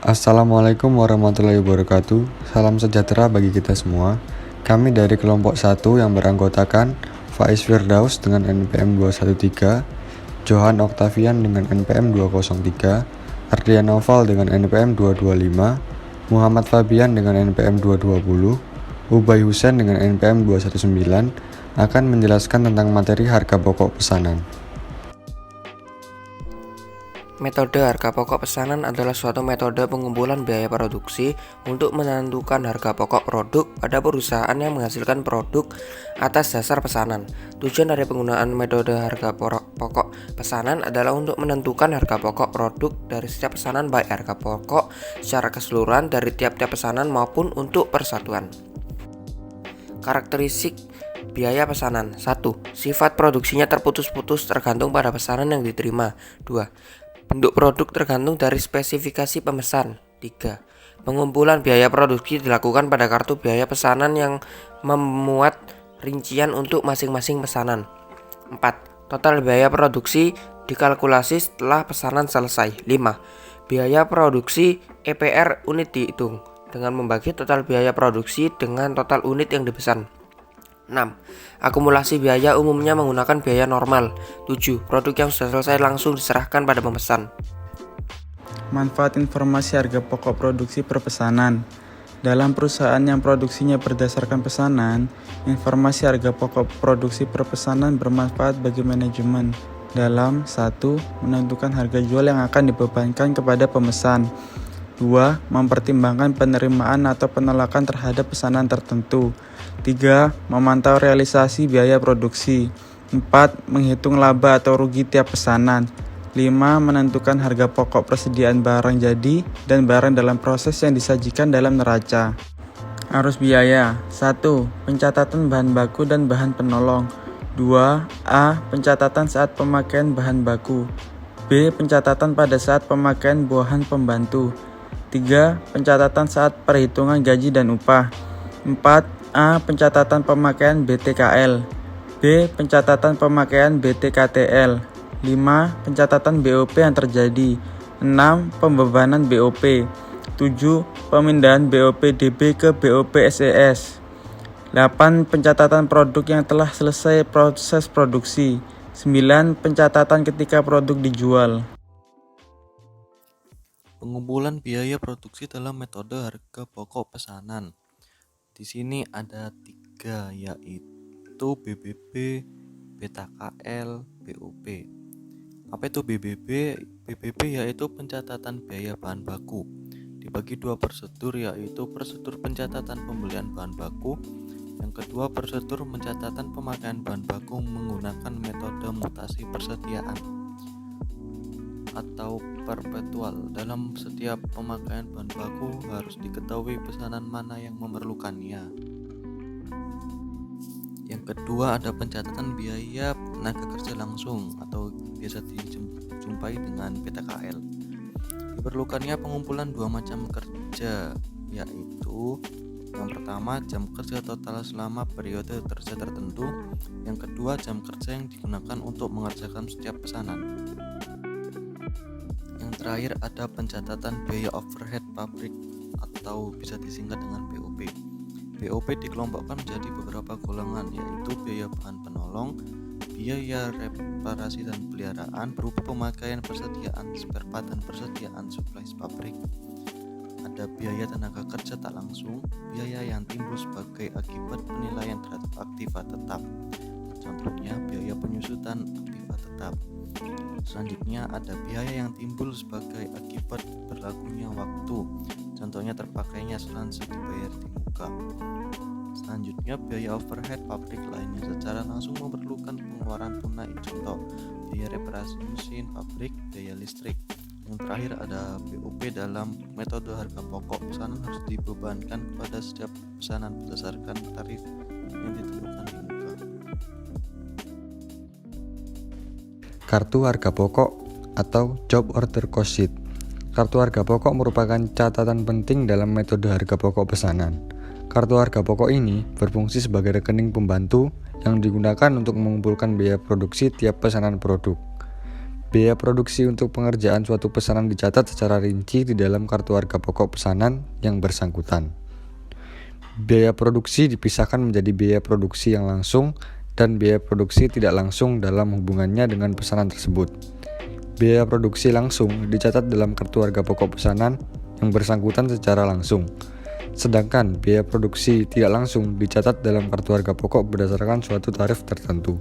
Assalamualaikum warahmatullahi wabarakatuh. Salam sejahtera bagi kita semua. Kami dari kelompok 1 yang beranggotakan Faiz Firdaus dengan NPM 213, Johan Octavian dengan NPM 203, Ardian Noval dengan NPM 225, Muhammad Fabian dengan NPM 220, Ubay Husain dengan NPM 219 akan menjelaskan tentang materi harga pokok pesanan. Metode harga pokok pesanan adalah suatu metode pengumpulan biaya produksi untuk menentukan harga pokok produk pada perusahaan yang menghasilkan produk atas dasar pesanan. Tujuan dari penggunaan metode harga pokok pesanan adalah untuk menentukan harga pokok produk dari setiap pesanan, baik harga pokok secara keseluruhan dari tiap-tiap pesanan maupun untuk persatuan. Karakteristik biaya pesanan. 1. Sifat produksinya terputus-putus tergantung pada pesanan yang diterima. 2. Bentuk produk tergantung dari spesifikasi pemesan. 3. Pengumpulan biaya produksi dilakukan pada kartu biaya pesanan yang memuat rincian untuk masing-masing pesanan. 4. Total biaya produksi dikalkulasi setelah pesanan selesai. 5. Biaya produksi EPR unit dihitung dengan membagi total biaya produksi dengan total unit yang dipesan. 6. Akumulasi biaya umumnya menggunakan biaya normal. 7. Produk yang sudah selesai langsung diserahkan pada pemesan. Manfaat informasi harga pokok produksi per pesanan. Dalam perusahaan yang produksinya berdasarkan pesanan, informasi harga pokok produksi per pesanan bermanfaat bagi manajemen dalam 1. Menentukan harga jual yang akan dibebankan kepada pemesan. 2. Mempertimbangkan penerimaan atau penolakan terhadap pesanan tertentu. 3. Memantau realisasi biaya produksi. 4. Menghitung laba atau rugi tiap pesanan. 5. Menentukan harga pokok persediaan barang jadi dan barang dalam proses yang disajikan dalam neraca. Arus biaya. 1. Pencatatan bahan baku dan bahan penolong. 2. A. Pencatatan saat pemakaian bahan baku. B. Pencatatan pada saat pemakaian bahan pembantu. 3. Pencatatan saat perhitungan gaji dan upah. 4. A. Pencatatan pemakaian BTKL. B. Pencatatan pemakaian BTKTL. 5. Pencatatan BOP yang terjadi. 6. Pembebanan BOP. 7. Pemindahan BOP DB ke BOP SES. 8. Pencatatan produk yang telah selesai proses produksi. 9. Pencatatan ketika produk dijual. Pengumpulan biaya produksi dalam metode harga pokok pesanan. Di sini ada 3, yaitu BBB, BTKL, BOP. Apa itu BBB? BBB yaitu pencatatan biaya bahan baku. Dibagi 2 prosedur, yaitu prosedur pencatatan pembelian bahan baku. Yang kedua, prosedur pencatatan pemakaian bahan baku menggunakan metode mutasi persediaan atau perpetual. Dalam setiap pemakaian bahan baku harus diketahui pesanan mana yang memerlukannya. Yang kedua, ada pencatatan biaya tenaga kerja langsung atau biasa dijumpai dengan PTKL. Diperlukannya pengumpulan 2 macam kerja, yaitu yang pertama jam kerja total selama periode kerja tertentu. Yang kedua, jam kerja yang digunakan untuk mengerjakan setiap pesanan. Yang terakhir ada pencatatan biaya overhead pabrik atau bisa disingkat dengan BOP. BOP dikelompokkan menjadi beberapa golongan, yaitu biaya bahan penolong, biaya reparasi dan peliharaan berupa pemakaian persediaan spare part dan persediaan suplai pabrik. Ada biaya tenaga kerja tak langsung, biaya yang timbul sebagai akibat penilaian terhadap aktiva tetap. Contohnya biaya penyusutan aktiva tetap. Selanjutnya ada biaya yang timbul sebagai akibat berlakunya waktu. Contohnya terpakainya selansa dibayar di muka. Selanjutnya biaya overhead pabrik lainnya secara langsung memerlukan pengeluaran tunai. Contoh biaya reparasi mesin pabrik, biaya listrik. Yang terakhir ada BOP. Dalam metode harga pokok pesanan harus dibebankan kepada setiap pesanan berdasarkan tarif yang ditentukan di muka. Kartu harga pokok atau job order cost sheet. Kartu harga pokok merupakan catatan penting dalam metode harga pokok pesanan. Kartu harga pokok ini berfungsi sebagai rekening pembantu yang digunakan untuk mengumpulkan biaya produksi tiap pesanan produk. Biaya produksi untuk pengerjaan suatu pesanan dicatat secara rinci di dalam kartu harga pokok pesanan yang bersangkutan. Biaya produksi dipisahkan menjadi biaya produksi yang langsung dan biaya produksi tidak langsung dalam hubungannya dengan pesanan tersebut. Biaya produksi langsung dicatat dalam kartu harga pokok pesanan yang bersangkutan secara langsung. Sedangkan biaya produksi tidak langsung dicatat dalam kartu harga pokok berdasarkan suatu tarif tertentu.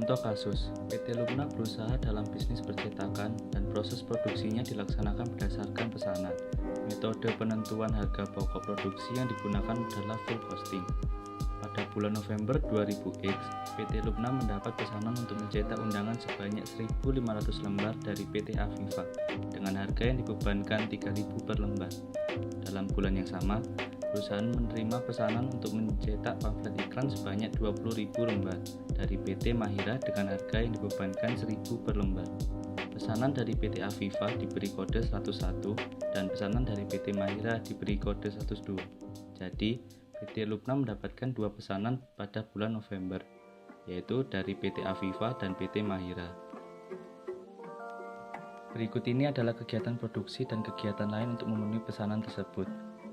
Contoh kasus, PT Lumna berusaha dalam bisnis percetakan dan proses produksinya dilaksanakan berdasarkan pesanan. Metode penentuan harga pokok produksi yang digunakan adalah full costing. Pada bulan November 2000X, PT Lumna mendapat pesanan untuk mencetak undangan sebanyak 1.500 lembar dari PT Aviva dengan harga yang dibebankan 3.000 per lembar. Dalam bulan yang sama, perusahaan menerima pesanan untuk mencetak pamflet iklan sebanyak 20.000 lembar dari PT Mahira dengan harga yang dibebankan 1.000 per lembar. Pesanan dari PT Aviva diberi kode 101 dan pesanan dari PT Mahira diberi kode 102. Jadi, PT Lumna mendapatkan dua pesanan pada bulan November, yaitu dari PT Aviva dan PT Mahira. Berikut ini adalah kegiatan produksi dan kegiatan lain untuk memenuhi pesanan tersebut.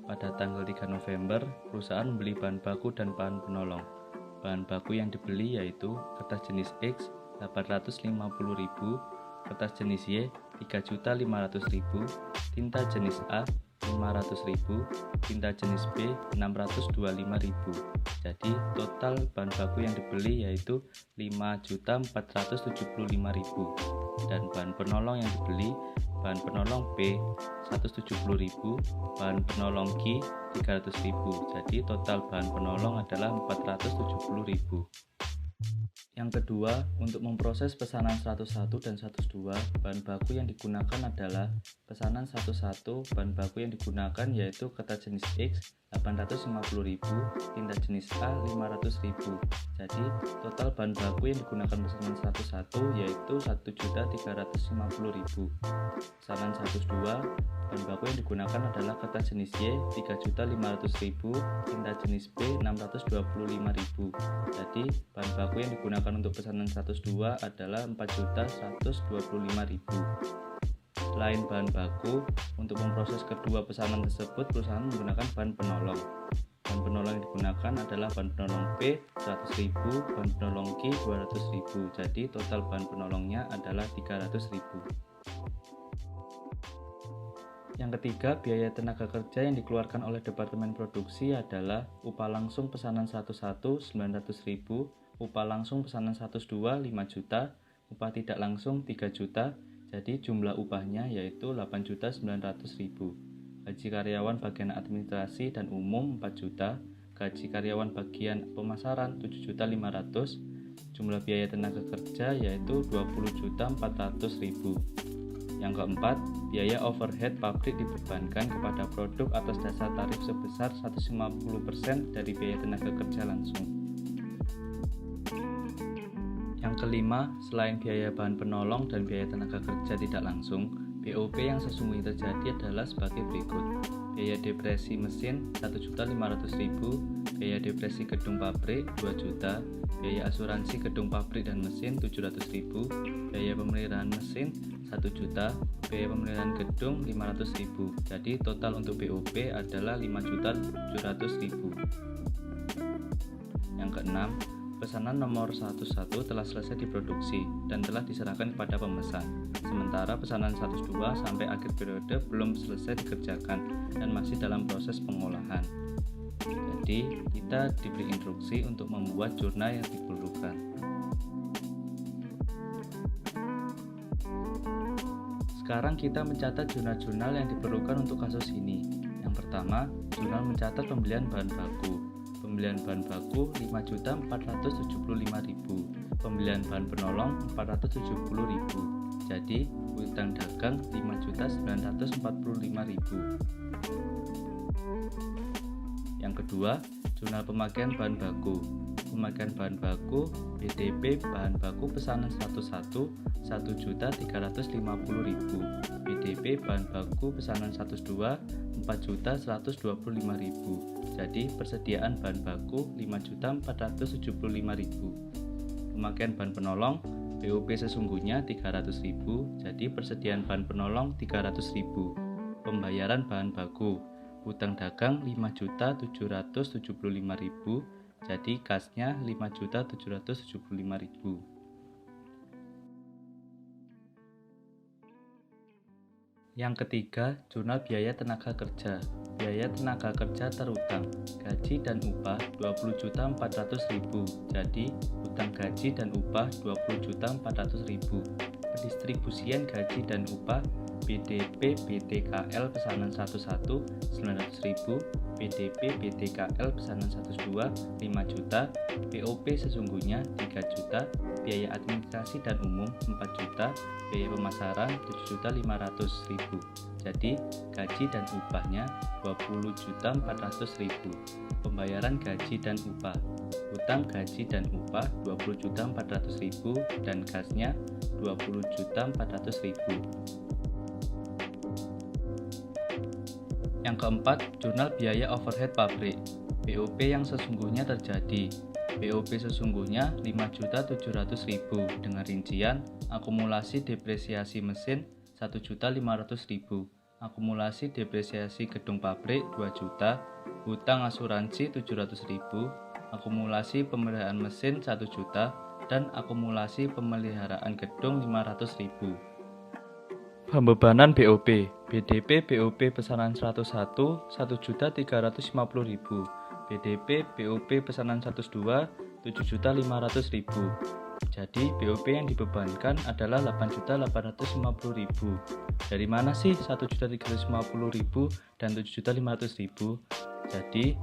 Pada tanggal 3 November, perusahaan membeli bahan baku dan bahan penolong. Bahan baku yang dibeli yaitu kertas jenis X 850.000, kertas jenis Y 3.500.000, tinta jenis A 500.000, tinta jenis B 625.000. Jadi total bahan baku yang dibeli yaitu 5.475.000 dan bahan penolong yang dibeli bahan penolong P 170.000, bahan penolong Q 300.000. Jadi total bahan penolong adalah 470.000. Yang kedua, untuk memproses pesanan 101 dan 102, bahan baku yang digunakan adalah pesanan 11, bahan baku yang digunakan yaitu kertas jenis X 850.000, tinta jenis A 500.000. Jadi, total bahan baku yang digunakan pesanan 11 yaitu 1.350.000. Pesanan 102, bahan baku yang digunakan adalah kertas jenis Y 3.500.000, tinta jenis B 625.000. Jadi, bahan baku yang digunakan untuk pesanan 102 adalah 4.125.000. Selain bahan baku, untuk memproses kedua pesanan tersebut, perusahaan menggunakan bahan penolong. Bahan penolong yang digunakan adalah bahan penolong P 100.000, bahan penolong Q 200.000. Jadi total bahan penolongnya adalah 300.000. Yang ketiga, biaya tenaga kerja yang dikeluarkan oleh Departemen Produksi adalah upah langsung pesanan 11 900.000, upah langsung pesanan 102 5 juta, upah tidak langsung 3 juta. Jadi jumlah upahnya yaitu 8.900.000. Gaji karyawan bagian administrasi dan umum 4 juta, gaji karyawan bagian pemasaran 7.500.000. Jumlah biaya tenaga kerja yaitu 20.400.000. Yang keempat, biaya overhead pabrik dibebankan kepada produk atas dasar tarif sebesar 150% dari biaya tenaga kerja langsung. Yang kelima, selain biaya bahan penolong dan biaya tenaga kerja tidak langsung, BOP yang sesungguhnya terjadi adalah sebagai berikut. Biaya depresi mesin 1.500.000, biaya depresi gedung pabrik 2 juta, biaya asuransi gedung pabrik dan mesin 700.000, biaya pemeliharaan mesin 1 juta, biaya pemeliharaan gedung 500.000. Jadi total untuk BOP adalah 5.700.000. Yang keenam, pesanan nomor 11 telah selesai diproduksi dan telah diserahkan kepada pemesan. Sementara pesanan 102 sampai akhir periode belum selesai dikerjakan dan masih dalam proses pengolahan. Jadi, kita diberi instruksi untuk membuat jurnal yang diperlukan. Sekarang kita mencatat jurnal-jurnal yang diperlukan untuk kasus ini. Yang pertama, jurnal mencatat pembelian bahan baku. Pembelian bahan baku 5.475.000, pembelian bahan penolong 470.000. Jadi utang dagang 5.945.000. Yang kedua, jurnal pemakaian bahan baku. Pemakaian bahan baku BDP bahan baku pesanan 101 1.350.000, BDP bahan baku pesanan 102 4.125.000. Jadi persediaan bahan baku 5.475.000. Pemakaian bahan penolong BOP sesungguhnya 300.000, jadi persediaan bahan penolong 300.000. Pembayaran bahan baku, hutang dagang 5.775.000, jadi kasnya 5.775.000. Yang ketiga, jurnal biaya tenaga kerja. Biaya tenaga kerja terutang, gaji dan upah 20.400.000, jadi utang gaji dan upah 20.400.000. Pendistribusian gaji dan upah BDP BTKL pesanan 11 900.000, BDP BTKL pesanan 12 5 juta, BOP sesungguhnya 3 juta, biaya administrasi dan umum 4 juta, biaya pemasaran 7.500.000. Jadi gaji dan upahnya 20.400.000. Pembayaran gaji dan upah, utang gaji dan upah 20.400.000 dan kasnya 20.400.000. Yang keempat, jurnal biaya overhead pabrik. BOP yang sesungguhnya terjadi. BOP sesungguhnya 5.700.000 dengan rincian akumulasi depresiasi mesin 1.500.000, akumulasi depresiasi gedung pabrik 2 juta, hutang asuransi 700.000, akumulasi pemeliharaan mesin 1 juta, dan akumulasi pemeliharaan gedung 500.000. Pembebanan BOP, BDP BOP pesanan 101 1.350.000, BDP BOP pesanan 102 7.500.000. Jadi BOP yang dibebankan adalah 8.850.000. Dari mana sih 1.350.000 dan 7.500.000? Jadi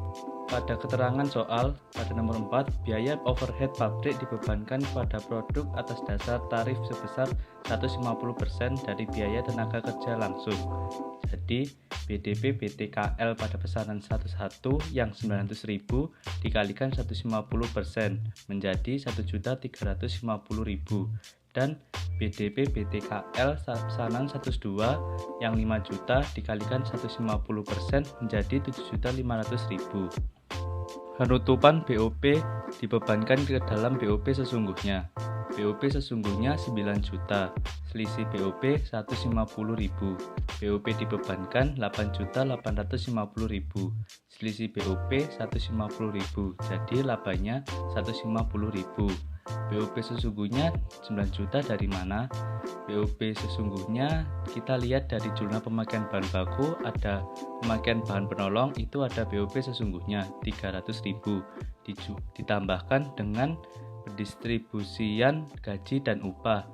pada keterangan soal pada nomor 4, biaya overhead pabrik dibebankan pada produk atas dasar tarif sebesar 150% dari biaya tenaga kerja langsung. Jadi BDP BTKL pada pesanan 11 yang 900.000 dikalikan 150% menjadi 1.350.000 dan BDP BTKL pesanan 102 yang 5 juta dikalikan 150% menjadi 7.500.000. Penutupan BOP dibebankan ke dalam BOP sesungguhnya. BOP sesungguhnya 9 juta, selisih BOP 150.000. BOP dibebankan 8.850.000, selisih BOP 150.000, jadi labanya 150.000. BOP sesungguhnya 9 juta dari mana? BOP sesungguhnya kita lihat dari jurnal pemakaian bahan baku, ada pemakaian bahan penolong itu ada BOP sesungguhnya 300.000 ditambahkan dengan pendistribusian gaji dan upah,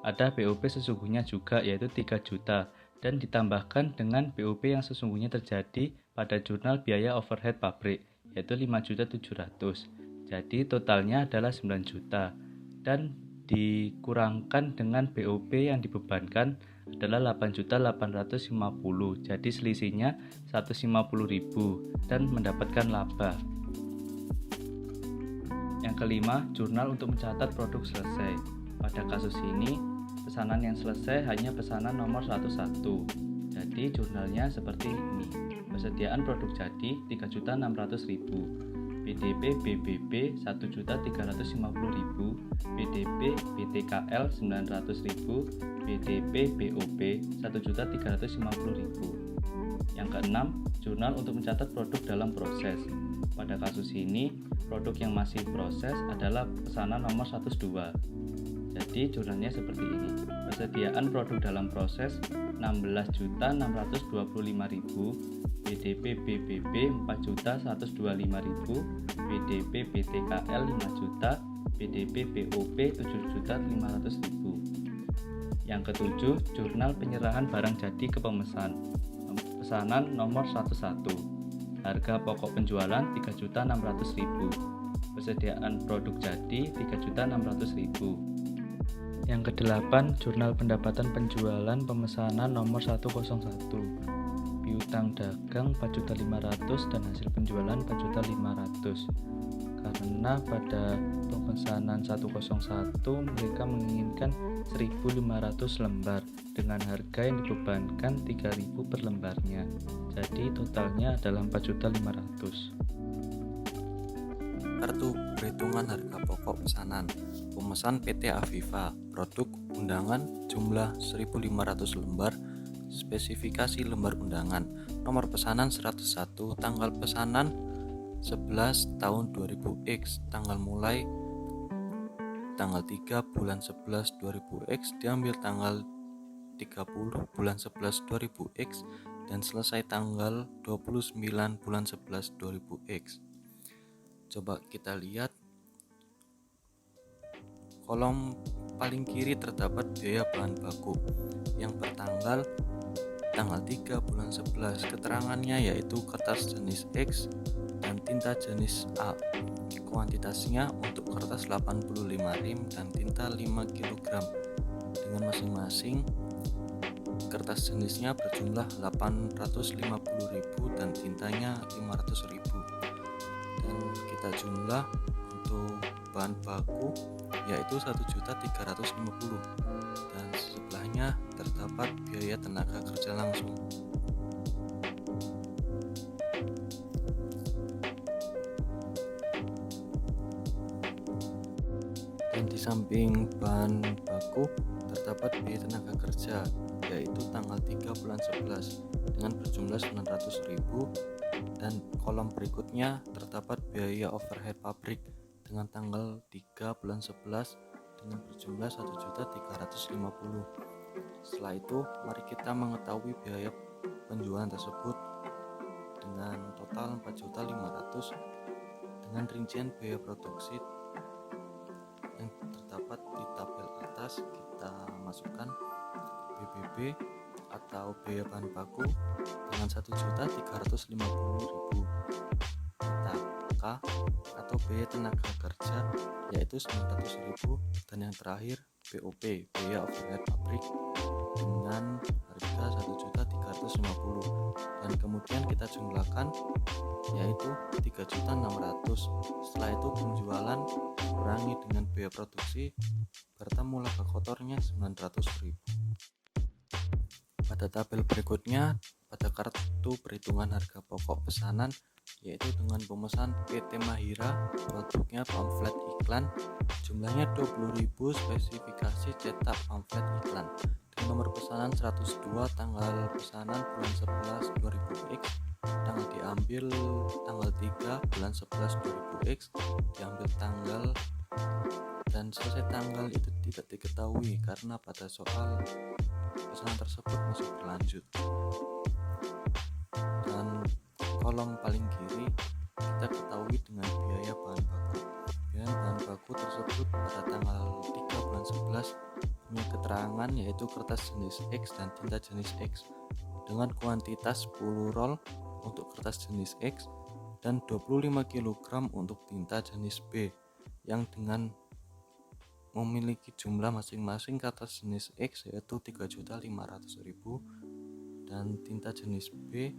ada BOP sesungguhnya juga yaitu 3 juta dan ditambahkan dengan BOP yang sesungguhnya terjadi pada jurnal biaya overhead pabrik yaitu 5.700.000. Jadi totalnya adalah 9 juta dan dikurangkan dengan BOP yang dibebankan adalah 8.850.000. Jadi selisihnya 150.000 dan mendapatkan laba. Yang kelima, jurnal untuk mencatat produk selesai. Pada kasus ini, pesanan yang selesai hanya pesanan nomor 11. Jadi jurnalnya seperti ini. Persediaan produk jadi 3.600.000. BDP BBB 1.350.000, BDP BTKL 900.000, BDP BOP 1.350.000. Yang keenam, jurnal untuk mencatat produk dalam proses. Pada kasus ini, produk yang masih proses adalah pesanan nomor 102. Jadi jurnalnya seperti ini. Persediaan produk dalam proses 16.625.000, BDP BBB 4.125.000, BDP BTKL 5 juta, BDP BOP 7.500.000. Yang ketujuh, jurnal penyerahan barang jadi ke pemesan. Pesanan nomor 11. Harga pokok penjualan 3.600.000. Persediaan produk jadi 3.600.000. Yang kedelapan, jurnal pendapatan penjualan pemesanan nomor 101. Piutang dagang 4.500.000 dan hasil penjualan 4.500.000. Karena pada pemesanan 101 mereka menginginkan 1.500 lembar dengan harga yang dibebankan 3.000 per lembarnya. Jadi totalnya adalah 4.500.000. Kartu perhitungan harga pokok pesanan. Pemesan PT Aviva, produk undangan jumlah 1.500 lembar, spesifikasi lembar undangan, nomor pesanan 101, tanggal pesanan 11 tahun 2000X, tanggal mulai tanggal 3 bulan 11 2000X, diambil tanggal 30 bulan 11 2000X, dan selesai tanggal 29 bulan 11 2000X. Coba kita lihat kolom paling kiri terdapat biaya bahan baku yang bertanggal tanggal 3 bulan 11. Keterangannya yaitu kertas jenis X dan tinta jenis A. Kuantitasnya untuk kertas 85 rim dan tinta 5 kg dengan masing-masing kertas jenisnya berjumlah 850.000 dan tintanya 500.000. Dan kita jumlah untuk bahan baku yaitu 1.350.000 dan sebelahnya terdapat biaya tenaga kerja langsung. Dan di samping bahan baku terdapat biaya tenaga kerja yaitu tanggal 3 bulan 11 dengan berjumlah 900.000, dan kolom berikutnya terdapat biaya overhead pabrik dengan tanggal 3 bulan 11 dengan berjumlah 1.350.000. Setelah itu mari kita mengetahui biaya penjualan tersebut dengan total 4.500.000 dengan rincian biaya produksi yang terdapat di tabel atas. Kita masukkan BBB atau biaya bahan baku dengan 1.350.000, kita K atau biaya tenaga kerja yaitu 900.000, dan yang terakhir BOP biaya overhead pabrik dengan harga 1.350.000, dan kemudian kita jumlahkan yaitu 3.600.000. Setelah itu penjualan kurangi dengan biaya produksi bertemu laba kotornya 900.000. Pada tabel berikutnya pada kartu perhitungan harga pokok pesanan yaitu dengan pemesan PT Mahira, produknya pamflet iklan, jumlahnya 20.000, spesifikasi cetak pamflet iklan dengan nomor pesanan 102, tanggal pesanan bulan 11 2000X, tanggal diambil tanggal 3 bulan 11 2000X, diambil tanggal dan selesai tanggal itu tidak diketahui karena pada soal pesanan tersebut masih berlanjut. Dan kolom paling kiri kita ketahui dengan biaya bahan baku. Biaya bahan baku tersebut pada tanggal 3 bulan 11 punya keterangan yaitu kertas jenis X dan tinta jenis X dengan kuantitas 10 roll untuk kertas jenis X dan 25 kg untuk tinta jenis B yang dengan memiliki jumlah masing-masing kertas jenis X yaitu 3.500.000 dan tinta jenis B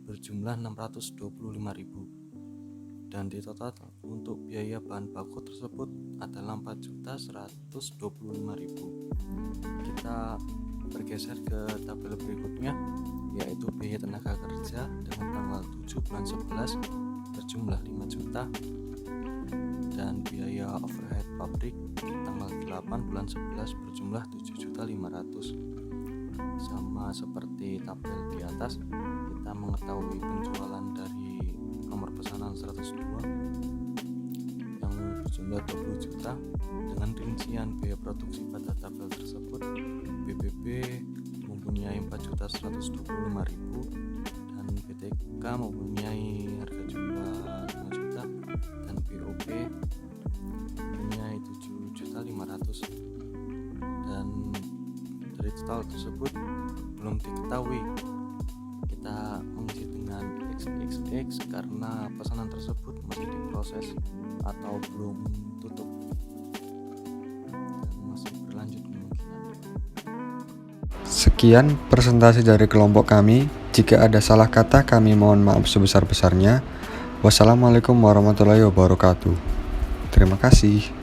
berjumlah 625.000, dan di total untuk biaya bahan baku tersebut adalah 4.125.000. Kita bergeser ke tabel berikutnya yaitu biaya tenaga kerja dengan tanggal 7 bulan 11 berjumlah 5 juta dan biaya overhead pabrik tanggal 8 bulan 11 berjumlah 7.500.000. Sama seperti tabel di atas, kita mengetahui penjualan dari nomor pesanan 102 yang berjumlah 20 juta dengan rincian biaya produksi pada tabel tersebut. BBB mempunyai 4.125.000 dan PTK mempunyai harga jumlah 5 juta dan BOP mempunyai 7.500.000, dan dari total tersebut belum diketahui. Kita mengisi dengan XXX karena pesanan tersebut masih diproses atau belum tutup dan masih berlanjut kemungkinan. Sekian presentasi dari kelompok kami. Jika ada salah kata, kami mohon maaf sebesar-besarnya. Wassalamualaikum warahmatullahi wabarakatuh. Terima kasih.